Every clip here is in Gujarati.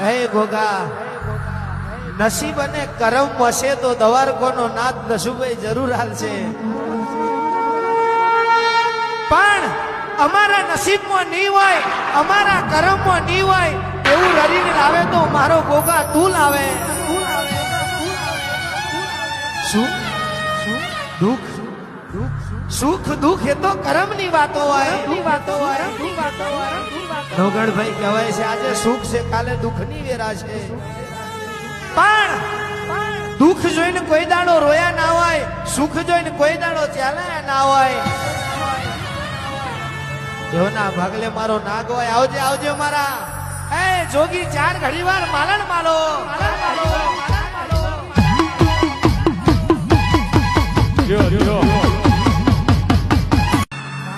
હે ગોગા નસીબ અને કરમ વસે તો દવારકોનો નાથ નસુભાઈ જરૂર હાલશે, પણ અમારા નસીબમાં નહીં હોય, અમારા કરમમાં નહીં હોય એવું રરીને લાવે તો મારો ગોગા તું લાવે. સુખ દુઃખ, સુખ દુઃખ એ તો કરમની વાતો હોય. નવગણભાઈ કહેવાય છે આજે સુખ છે કાલે દુઃખની વેરા છે, પણ દુઃખ જોઈને કોઈ દાડો રોયા ના હોય, સુખ જોઈને કોઈ દાડો ચાલ્યા ના હોય. એવના ભાગલે મારો નાગ હોય. આવજે આવજે મારા એ જોગી ચાર ઘડી વાર માલણ માલો.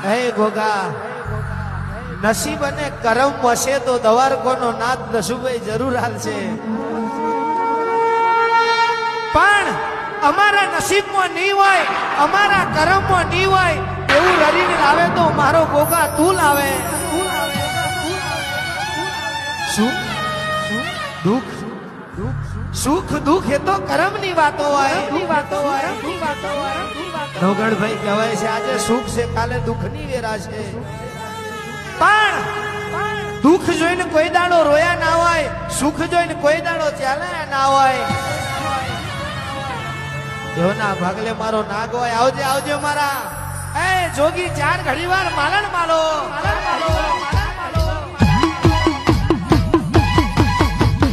હે ગોગા નસીબ અને કરમ વસે તો દવારકોનો નાથ નસુભાઈ જરૂર હાલશે, પણ અમારા નસીબમાં નહીં હોય, અમારા કરમમાં નહીં હોય એવું રરીને લાવે તો મારો ગોગા તું લાવે. સુખ દુઃખ, સુખ દુઃખ એ તો કરમની વાતો હોય. નવગણભાઈ કહેવાય છે આજે સુખ છે કાલે દુઃખની વેરા છે, પણ દુઃખ જોઈને કોઈ દાડો રોયા ના હોય, સુખ જોઈને કોઈ દાડો ચાલ્યા ના હોય. એવના ભાગલે મારો નાગ હોય. આવજે આવજે મારા એ જોગી ચાર ઘડી વાર માલણ માલો.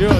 જો